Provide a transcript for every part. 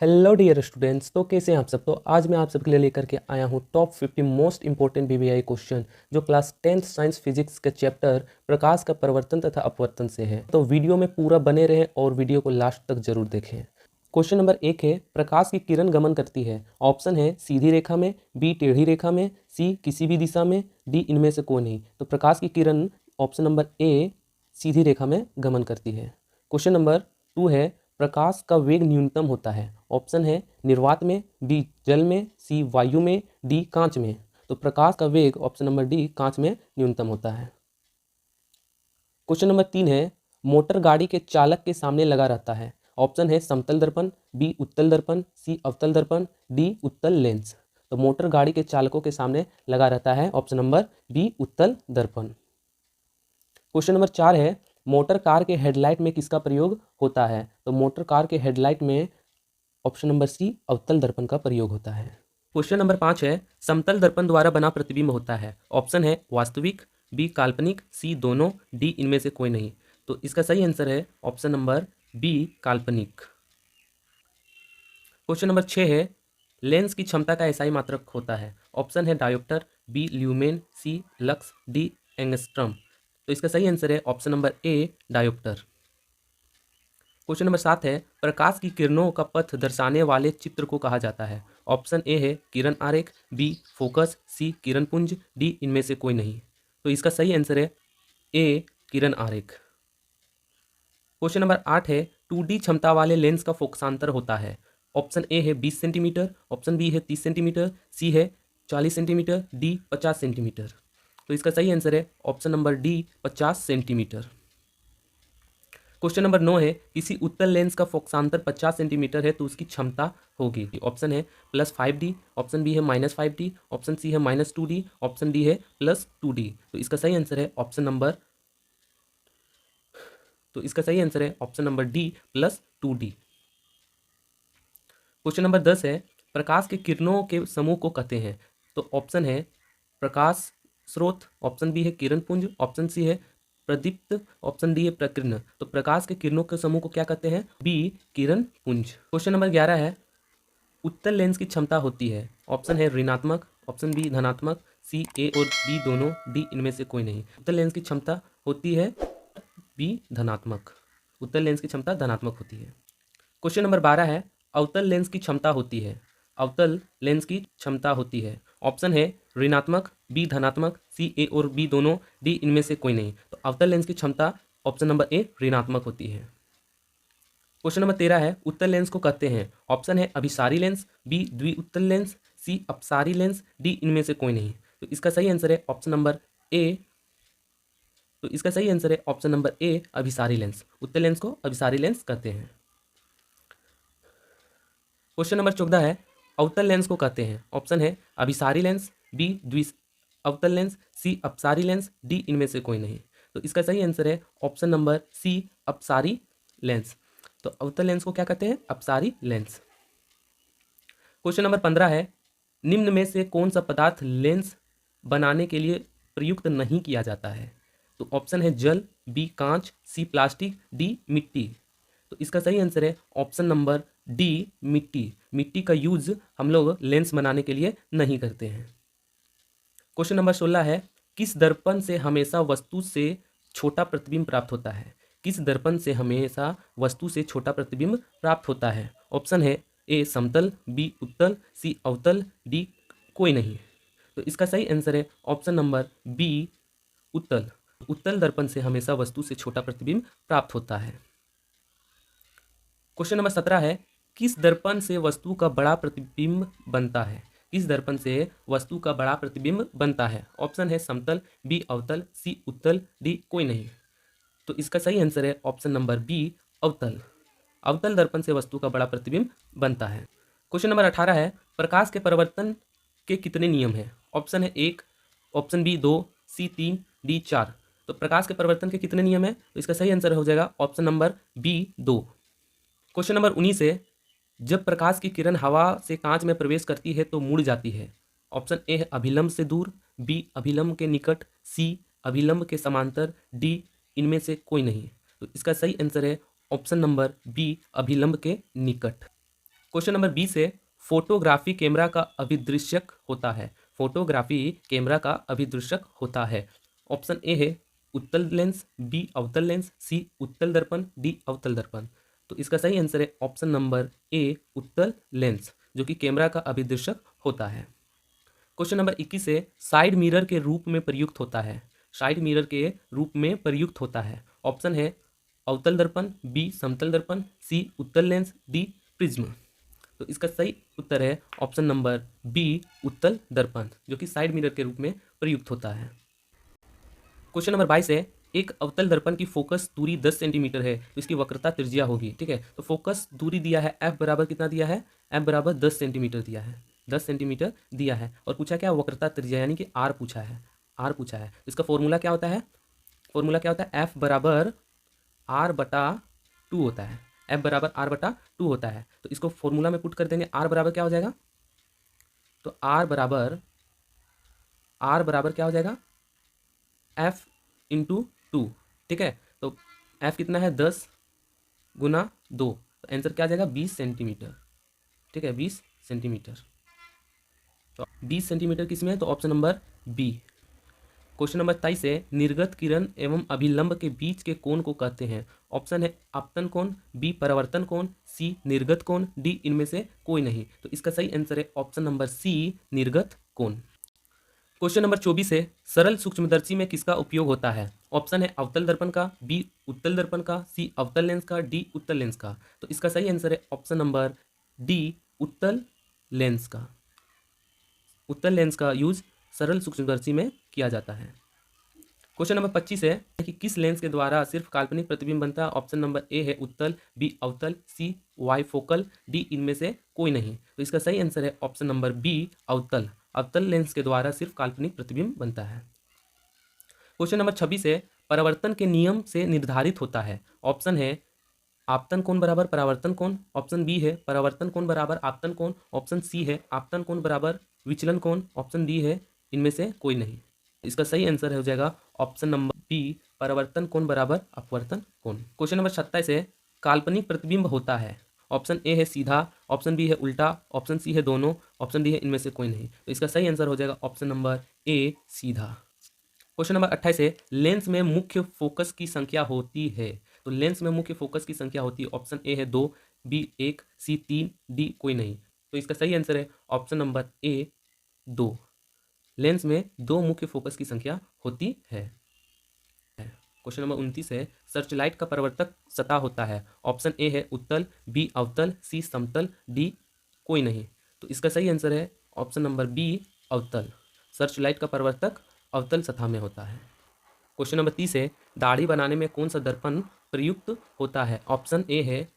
Hello dear students, तो कैसे हैं आप सब। तो आज मैं आप सबके लिए लेकर के आया हूं top 50 most important BBI question जो क्लास 10th साइंस फिजिक्स के चैप्टर प्रकाश का परिवर्तन तथा अपवर्तन से है। तो वीडियो में पूरा बने रहें और वीडियो को लास्ट तक जरूर देखें। क्वेश्चन नंबर 1 है, प्रकाश की किरण गमन करती है। ऑप्शन है सीधी रेखा में, बी टेढ़ी रेखा में, सी किसी भी दिशा में, डी इनमें से कोई नहीं। तो प्रकाश की किरण ऑप्शन नंबर ए सीधी रेखा में गमन करती है। क्वेश्चन नंबर 2 है, प्रकाश का वेग न्यूनतम होता है। ऑप्शन है निर्वात में, बी जल में, सी वायु में, डी कांच में। तो प्रकाश का वेग ऑप्शन नंबर डी कांच में न्यूनतम होता है। क्वेश्चन नंबर 3 है, मोटर गाड़ी के चालक के सामने लगा रहता है। ऑप्शन है समतल दर्पण, बी उत्तल दर्पण, सी अवतल दर्पण, डी उत्तल लेंस। तो मोटर गाड़ी के चालकों के सामने लगा रहता है ऑप्शन नंबर बी उत्तल दर्पण। क्वेश्चन नंबर 4 है, मोटर कार के हेडलाइट में किसका प्रयोग होता है। तो मोटर कार के हेडलाइट में ऑप्शन नंबर सी अवतल दर्पण का प्रयोग होता है। क्वेश्चन नंबर 5 है, समतल दर्पण द्वारा बना प्रतिबिंब होता है। ऑप्शन है वास्तविक, बी काल्पनिक, सी दोनों, डी इनमें से कोई नहीं। तो इसका सही आंसर है ऑप्शन नंबर बी काल्पनिक। क्वेश्चन नंबर 6 है, लेंस की क्षमता का एसआई मात्रक होता है। ऑप्शन है डायोप्टर, बी ल्यूमेन, सी लक्स, डी एंगस्ट्रम। तो इसका सही आंसर है option number A dioptre. Question number 7 है, प्रकाश की किरणों का पथ दर्शाने वाले चित्र को कहा जाता है। ऑप्शन ए है किरण आरेख, बी फोकस, सी किरण पुंज, डी इनमें से कोई नहीं। तो इसका सही आंसर है ए किरण आरेख। क्वेश्चन नंबर 8 है, 2D क्षमता वाले लेंस का फोकसांतर होता है। ऑप्शन ए है 20 सेंटीमीटर, ऑप्शन बी है 30 सेंटीमीटर, सी है 40 सेंटीमीटर, डी 50 सेंटीमीटर। तो इसका सही आंसर है option number D 50 centimetre. Question number 9 है, किसी उत्तल लेंस का फोकसांतर 50 सेंटीमीटर है तो उसकी क्षमता होगी। ऑप्शन है +5D, ऑप्शन बी है -5D, ऑप्शन सी है -2D, ऑप्शन डी है +2D। तो इसका सही आंसर है option number D +2D। Question number 10 है, प्रकाश के किरणों के समूह को कहते हैं। तो ऑप्शन है प्रकाश स्रोत, ऑप्शन बी है किरण पुंज, ऑप्शन सी है प्रदीप्त, ऑप्शन डी है प्रकीर्ण। तो प्रकाश के किरणों के समूह को क्या कहते हैं, बी किरण पुंज। क्वेश्चन नंबर 11 है, उत्तल लेंस की क्षमता होती है। ऑप्शन है ऋणात्मक, ऑप्शन बी धनात्मक, सी ए और बी दोनों, डी इनमें से कोई नहीं। उत्तल लेंस की क्षमता होती है बी धनात्मक। उत्तल लेंस की क्षमता धनात्मक होती है। क्वेश्चन नंबर 12 है, अवतल लेंस की क्षमता होती है। अवतल लेंस की क्षमता होती है। ऑप्शन है ऋणात्मक, बी धनात्मक, सी ए और बी दोनों, डी इनमें से कोई नहीं। तो अवतल लेंस की क्षमता ऑप्शन नंबर ए ऋणात्मक होती है। क्वेश्चन नंबर 13 है, उत्तल लेंस को कहते हैं। ऑप्शन है अभिसारी लेंस, बी द्विउत्तल लेंस, सी अपसारी लेंस, डी इनमें से कोई नहीं। तो इसका सही आंसर है ऑप्शन नंबर ए। अभिसारी लेंस। उत्तल लेंस को अभिसारी लेंस कहते हैं। क्वेश्चन नंबर 14 है, अवतल लेंस को कहते हैं। ऑप्शन है अभिसारी लेंस, बी द्वि अवतल लेंस, सी अपसारी लेंस, डी इनमें से कोई नहीं। तो इसका सही आंसर है ऑप्शन नंबर सी अपसारी लेंस। तो अवतल लेंस को क्या कहते हैं, अपसारी लेंस। क्वेश्चन नंबर 15 है, निम्न में से कौन सा पदार्थ लेंस बनाने के लिए प्रयुक्त नहीं किया जाता है। तो ऑप्शन है जल, बी कांच, सी प्लास्टिक, डी मिट्टी। तो इसका सही आंसर है ऑप्शन नंबर डी मिट्टी। मिट्टी का यूज हम लोग लेंस बनाने के लिए नहीं करते हैं। क्वेश्चन नंबर 16 है, किस दर्पण से हमेशा वस्तु से छोटा प्रतिबिंब प्राप्त होता है। किस दर्पण से हमेशा वस्तु से छोटा प्रतिबिंब प्राप्त होता है। ऑप्शन है ए समतल, बी उत्तल, सी अवतल, डी कोई नहीं। तो इसका सही आंसर है ऑप्शन नंबर बी उत्तल। उत्तल दर्पण से हमेशा वस्तु से छोटा प्रतिबिंब प्राप्त होता है। क्वेश्चन नंबर 17 है, किस दर्पण से वस्तु का बड़ा प्रतिबिंब बनता है। किस दर्पण से वस्तु का बड़ा प्रतिबिंब बनता है। ऑप्शन है समतल, बी अवतल, सी उत्तल, डी कोई नहीं। तो इसका सही आंसर है ऑप्शन नंबर बी अवतल। अवतल दर्पण से वस्तु का बड़ा प्रतिबिंब बनता है। क्वेश्चन नंबर 18 है, प्रकाश के परिवर्तन के कितने नियम हैं। ऑप्शन है 1, ऑप्शन बी 2, सी 3, डी 4। तो प्रकाश के परिवर्तन के कितने नियम हैं। तो इसका सही आंसर हो जाएगा option number B 2। Question number 19 है, जब प्रकाश की किरण हवा से कांच में प्रवेश करती है तो मुड़ जाती है। ऑप्शन ए है अभिलंब से दूर, बी अभिलंब के निकट, सी अभिलंब के समांतर, डी इनमें से कोई नहीं। तो इसका सही आंसर है ऑप्शन नंबर बी अभिलंब के निकट। क्वेश्चन नंबर 20 है, फोटोग्राफी कैमरा का अभिदृश्यक होता है। फोटोग्राफी कैमरा का अभिदृश्यक होता है। ऑप्शन ए है उत्तल लेंस, बी अवतल लेंस, सी उत्तल दर्पण, डी अवतल दर्पण। तो इसका सही आंसर है ऑप्शन नंबर ए उत्तल लेंस, जो कि कैमरा का अभिदृश्यक होता है। क्वेश्चन नंबर 21 है, साइड मिरर के रूप में प्रयुक्त होता है। साइड मिरर के रूप में प्रयुक्त होता है। ऑप्शन है अवतल दर्पण, बी समतल दर्पण, सी उत्तल लेंस, डी प्रिज्म। तो इसका सही उत्तर है ऑप्शन नंबर बी उत्तल दर्पण, जो कि साइड मिरर के रूप में प्रयुक्त होता है। क्वेश्चन नंबर 22 है, एक अवतल दर्पण की फोकस दूरी 10 सेंटीमीटर है तो इसकी वक्रता त्रिज्या होगी। ठीक है, तो फोकस दूरी दिया है एफ बराबर कितना दिया है, एफ बराबर 10 सेंटीमीटर दिया है, 10 सेंटीमीटर दिया है। और पूछा क्या, वक्रता त्रिज्या यानी कि आर पूछा है, आर पूछा है। तो इसका फॉर्मूला क्या होता है, फॉर्मूला क्या होता है, एफ बराबर आर बटा 2 होता है, एफ बराबर आर बटा 2 होता है। तो इसको फॉर्मूला में पुट कर देंगे, आर बराबर क्या हो जाएगा, तो आर बराबर क्या हो जाएगा, एफ इंटू 2। ठीक है, तो एफ कितना है 10 गुना 2, तो आंसर क्या आ जाएगा 20 सेंटीमीटर। ठीक है, 20 सेंटीमीटर। तो 20 सेंटीमीटर किसमें है, तो option number B. Question number 23 है, निर्गत किरण एवं अभिलंब के बीच के कोण को कहते हैं। ऑप्शन है आपतन कोण, बी परावर्तन कोण, सी निर्गत कोण, डी इनमें से कोई नहीं। तो इसका सही आंसर है ऑप्शन नंबर सी निर्गत कोण। क्वेश्चन नंबर 24 है, सरल सूक्ष्मदर्शी में किसका उपयोग होता है। ऑप्शन है अवतल दर्पण का, बी उत्तल दर्पण का, सी अवतल लेंस का, डी उत्तल लेंस का। तो इसका सही आंसर है ऑप्शन नंबर डी उत्तल लेंस का। उत्तल लेंस का यूज सरल सूक्ष्मदर्शी में किया जाता है। क्वेश्चन नंबर 25 है कि किस लेंस के द्वारा सिर्फ काल्पनिक प्रतिबिंब बनता है। ऑप्शन नंबर ए है उत्तल, बी अवतल, सी वाइफोकल, डी इनमें से कोई नहीं। तो इसका सही आंसर है ऑप्शन नंबर बी अवतल। अवतल लेंस के द्वारा सिर्फ काल्पनिक प्रतिबिंब बनता है। क्वेश्चन नंबर 26 है, परावर्तन के नियम से निर्धारित होता है। ऑप्शन है आपतन कोण बराबर परावर्तन कोण, ऑप्शन बी है परावर्तन कोण बराबर आपतन कोण, ऑप्शन सी है आपतन कोण बराबर विचलन कोण, ऑप्शन डी है इनमें से कोई नहीं। इसका सही आंसर हो जाएगा ऑप्शन नंबर बी परावर्तन कोण बराबर अपवर्तन कोण। क्वेश्चन नंबर 27 है, काल्पनिक प्रतिबिंब होता है। ऑप्शन ए है सीधा, ऑप्शन बी है उल्टा, ऑप्शन सी है दोनों, ऑप्शन डी है इनमें से कोई नहीं। तो इसका सही आंसर हो जाएगा ऑप्शन नंबर ए सीधा। क्वेश्चन नंबर 28 है, लेंस में मुख्य फोकस की संख्या होती है। तो लेंस में मुख्य फोकस की संख्या होती है। ऑप्शन ए है 2, बी 1, सी 3, डी कोई नहीं। तो इसका सही आंसर है ऑप्शन नंबर ए 2। लेंस में 2 मुख्य फोकस की संख्या होती है। क्वेश्चन नंबर 29 है, सर्चलाइट का परावर्तक सतह होता है। ऑप्शन ए है उत्तल, बी अवतल, सी समतल, डी कोई नहीं। तो इसका सही आंसर है ऑप्शन नंबर बी अवतल। सर्चलाइट का परावर्तक अवतल सतह में होता है। क्वेश्चन नंबर 30 है, दाढ़ी बनाने में कौन सा दर्पण प्रयुक्त होता है। ऑप्शन ए है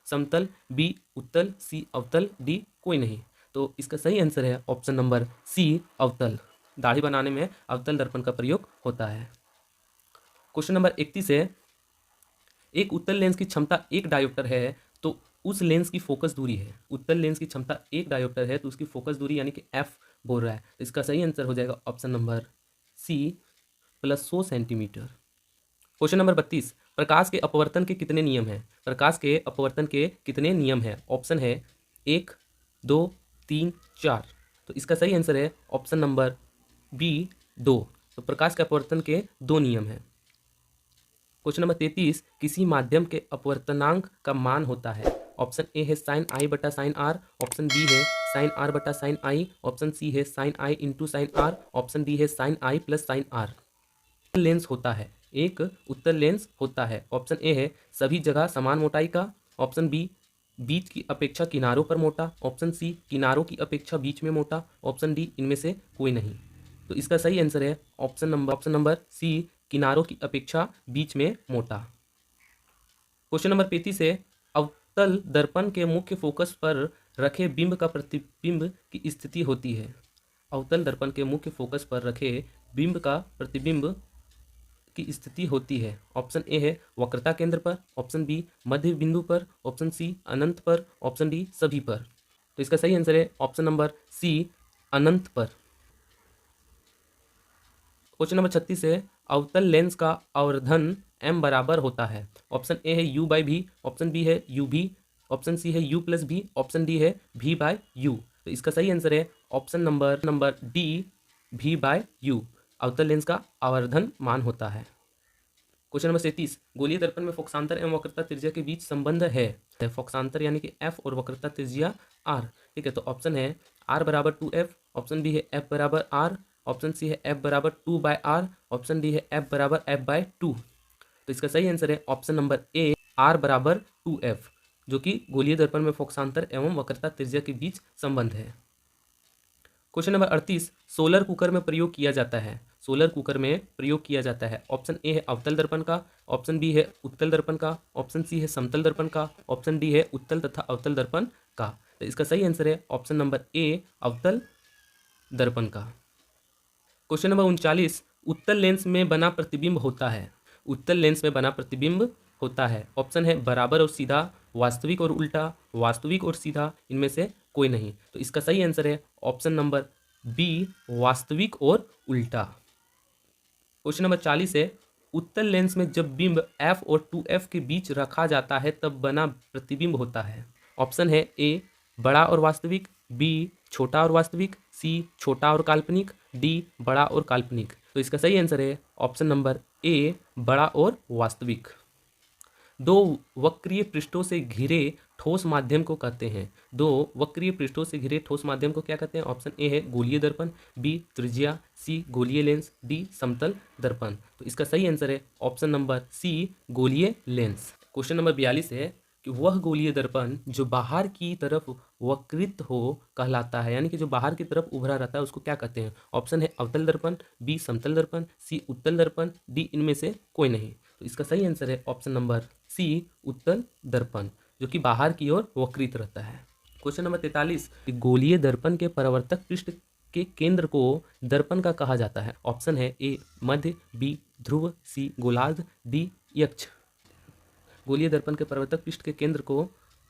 समतल, बी उत्तल, सी अवतल, डी कोई नहीं। तो इसका सही आंसर है ऑप्शन नंबर सी अवतल। दाढ़ी बनाने में अवतल दर्पण का प्रयोग होता है। क्वेश्चन नंबर 31 है, एक उत्तल लेंस की क्षमता 1 डायोप्टर है तो उस लेंस की फोकस दूरी है। उत्तल लेंस की क्षमता 1 डायोप्टर है तो उसकी फोकस दूरी यानी कि एफ बोल रहा है। तो इसका सही आंसर हो जाएगा option number C +100 centimetre. Question number 32, प्रकाश के अपवर्तन के कितने नियम हैं। प्रकाश के अपवर्तन के कितने नियम हैं। ऑप्शन है 1, 2, 3, 4। तो इसका सही आंसर है ऑप्शन नंबर बी 2। तो प्रकाश के अपवर्तन के 2 नियम हैं। क्वेश्चन नंबर 33, किसी माध्यम के अपवर्तनांक का मान होता है। ऑप्शन ए है साइन आई बटा साइन आर, ऑप्शन बी है साइन आर बटा साइन आई, ऑप्शन सी है sine i into sine r, option D है sine i plus sine r. Lens होता है, एक उत्तल लेंस होता है। ऑप्शन ए है सभी जगह समान मोटाई का, ऑप्शन बी बीच की अपेक्षा किनारों पर मोटा, ऑप्शन सी किनारों की अपेक्षा बीच में मोटा, ऑप्शन डी इनमें से कोई नहीं। तो इसका सही आंसर है ऑप्शन नंबर सी किनारों की अपेक्षा बीच में मोटा। क्वेश्चन नंबर 35 है, अवतल दर्पण के मुख्य फोकस पर रखे बिंब का प्रतिबिंब की स्थिति होती है। अवतल दर्पण के मुख्य फोकस पर रखे बिंब का प्रतिबिंब की स्थिति होती है। ऑप्शन ए है वक्रता केंद्र पर, ऑप्शन बी मध्य बिंदु पर, ऑप्शन सी अनंत पर, ऑप्शन डी सभी पर। तो इसका सही आंसर है ऑप्शन नंबर सी अनंत पर। क्वेश्चन नंबर 36 है, अवतल लेंस का आवर्धन m बराबर होता है। ऑप्शन ए है u/v, ऑप्शन बी है uv, ऑप्शन सी है u plus v, option D है v बाय u। तो इसका सही आंसर है option number D, v by u। अवतल लेंस का आवर्धन मान होता है। क्वेश्चन नंबर 37, गोलीय दर्पण में फोकसांतर एवं वक्रता त्रिज्या के बीच संबंध है। फोकसांतर यानी कि f और वक्रता त्रिज्या r। ठीक है, तो ऑप्शन है r बराबर 2f, ऑप्शन बी है f बराबर r, ऑप्शन सी है f बराबर 2 बाय r, ऑप्शन डी है f बराबर f बाय 2। तो इसका सही आंसर है ऑप्शन नंबर ए, r बराबर 2f, जो कि गोलीय दर्पण में फोकसांतर एवं वक्रता त्रिज्या के बीच संबंध है। क्वेश्चन नंबर 38, सोलर कुकर में प्रयोग किया जाता है। सोलर कुकर में प्रयोग किया जाता है। ऑप्शन ए है अवतल दर्पण का, ऑप्शन बी है उत्तल दर्पण का, ऑप्शन सी है समतल दर्पण का, ऑप्शन डी है उत्तल तथा अवतल दर्पण का। तो इसका सही आंसर है ऑप्शन नंबर ए, अवतल दर्पण का। क्वेश्चन नंबर 39, उत्तल लेंस में बना प्रतिबिंब होता है। उत्तल लेंस में बना प्रतिबिंब होता है। ऑप्शन है बराबर और सीधा, वास्तविक और उल्टा, वास्तविक और सीधा, इनमें से कोई नहीं। तो इसका सही आंसर है ऑप्शन नंबर बी, वास्तविक और उल्टा। क्वेश्चन नंबर 40 है, उत्तल लेंस में जब बिंब f और 2f के बीच रखा जाता है तब बना प्रतिबिंब होता है। ऑप्शन है ए, बड़ा और वास्तविक, बी, छोटा और वास्तविक, सी, छोटा और काल्पनिक, डी, बड़ा और काल्पनिक। तो इसका सही आंसर है ऑप्शन नंबर ए, बड़ा और वास्तविक। दो वक्रीय पृष्ठों से घिरे ठोस माध्यम को कहते हैं। दो वक्रीय पृष्ठों से घिरे ठोस माध्यम को क्या कहते हैं? ऑप्शन ए है गोलीय दर्पण, बी त्रिज्या, सी गोलीय लेंस, डी समतल दर्पण। तो इसका सही आंसर है ऑप्शन नंबर सी, गोलीय लेंस। क्वेश्चन नंबर 42 है कि वह गोलीय दर्पण जो बाहर की तरफ वक्रित हो कहलाता है, यानी कि जो बाहर की तरफ उभरा रहता है उसको क्या कहते हैं? ऑप्शन है अवतल दर्पण, बी समतल दर्पण, सी उत्तल दर्पण, डी इनमें से कोई नहीं। तो इसका सही आंसर है ऑप्शन नंबर सी, उत्तल दर्पण, जो कि बाहर की ओर वक्रित रहता है। क्वेश्चन नंबर 43, गोलीय दर्पण के परावर्तक पृष्ठ के केंद्र को दर्पण का कहा जाता है। ऑप्शन है ए मध्य, बी ध्रुव, सी गोलार्ध, डी यक्ष। गोलीय दर्पण के परावर्तक पृष्ठ के केंद्र को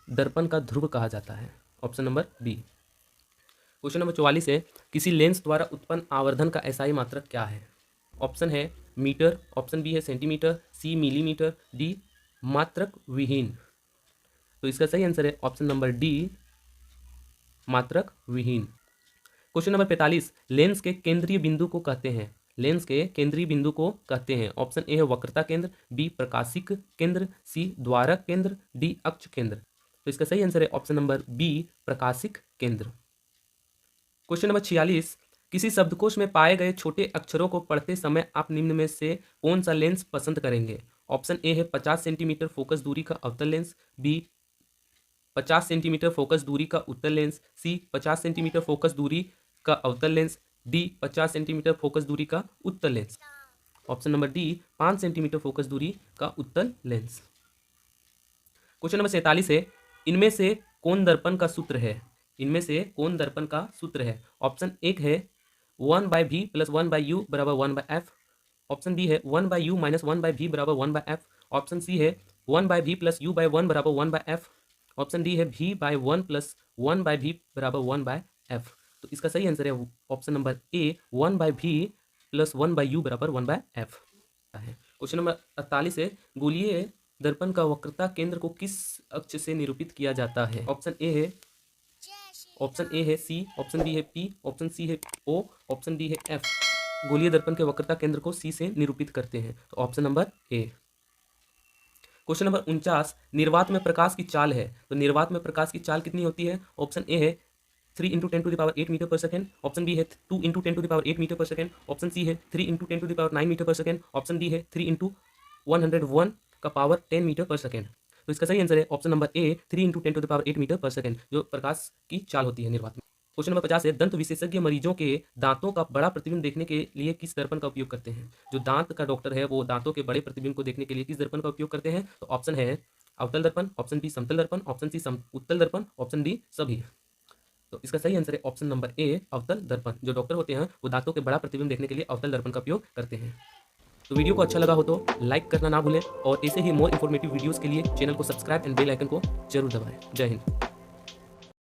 दर्पण का ध्रुव कहा जाता है। Option number B. Question number 44 है, किसी लेंस द्वारा उत्पन्न आवर्धन का एसआई मात्रक क्या है? ऑप्शन है मीटर, ऑप्शन बी है सेंटीमीटर, सी मिलीमीटर, डी मात्रक विहीन। तो इसका सही आंसर है ऑप्शन नंबर डी, मात्रक विहीन। क्वेश्चन नंबर 45, लेंस के केंद्रीय बिंदु को कहते हैं। लेंस के केंद्रीय बिंदु को कहते हैं। ऑप्शन ए है वक्रता केंद्र, बी प्रकाशिक केंद्र, सी द्वारक केंद्र, डी अक्ष केंद्र। तो इसका सही आंसर है ऑप्शन नंबर बी, प्रकाशिक केंद्र। क्वेश्चन नंबर 46, किसी शब्दकोश में पाए गए छोटे अक्षरों को पढ़ते समय आप निम्न में से कौन सा लेंस पसंद करेंगे? ऑप्शन ए है 50 सेंटीमीटर फोकस दूरी का अवतल लेंस, बी 50 सेंटीमीटर फोकस दूरी का उत्तल लेंस, सी 50 सेंटीमीटर फोकस दूरी का अवतल लेंस, डी 50 सेंटीमीटर फोकस दूरी का उत्तल lens. Option number D 5 centimetre focus दूरी का उत्तल लेंस। क्वेश्चन नंबर 47 है, इनमें से कौन दर्पण का सूत्र है? इनमें से कौन दर्पण का सूत्र है? ऑप्शन एक है 1/v + 1/u = 1/f, option B है 1/u - 1/v = 1/f, option C है 1/v + u/1 = 1/f, option D है v/1 + 1/v = 1/f। तो इसका सही आंसर है option number A, 1/v + 1/u = 1/f है। क्वेश्चन नंबर 48 है, गोलीय दर्पण का वक्रता केंद्र को किस अक्ष से निरूपित किया जाता है? ऑप्शन ए है सी, ऑप्शन बी है पी, ऑप्शन सी है ओ, ऑप्शन डी है एफ। गोलीय दर्पण के वक्रता केंद्र को सी से निरूपित करते हैं। तो option number A. Question number 49, निर्वात में प्रकाश की चाल है, तो निर्वात में प्रकाश की चाल कितनी होती है? ऑप्शन ए है 3 × 10⁸ मीटर पर सेकेंड, ऑप्शन बी है 2 × 10⁸ मीटर पर सेकेंड, ऑप्शन सी है 3 × 10⁹ मीटर पर सेकेंड, ऑप्शन डी है 3 × 101 का पावर 10 मीटर पर सेकेंड। तो इसका सही आंसर है ऑप्शन नंबर ए, 3 × 10⁸ मीटर पर सेकेंड, जो प्रकाश की चाल होती है निर्वात में। क्वेश्चन नंबर 50 है, दंत विशेषज्ञ मरीजों के दांतों का बड़ा प्रतिबिंब देखने के लिए किस दर्पण का उपयोग करते हैं? जो दांत का डॉक्टर है वो दांतों के बड़े प्रतिबिंब को देखने के लिए किस दर्पण का उपयोग करते हैं? तो ऑप्शन है अवतल दर्पण, ऑप्शन बी समतल दर्पण, ऑप्शन सी उत्तल दर्पण, ऑप्शन डी सभी। तो इसका सही आंसर है ऑप्शन नंबर ए, अवतल दर्पण। जो डॉक्टर होते हैं वो दांतों के बड़ा प्रतिबिंब देखने के लिए अवतल दर्पण का उपयोग करते हैं। तो वीडियो को अच्छा लगा हो तो लाइक करना ना भूलें और ऐसे ही मोर इन्फॉर्मेटिव वीडियोस के लिए चैनल को सब्सक्राइब एंड बेल आइकन को जरूर दबाएं। जय हिंद।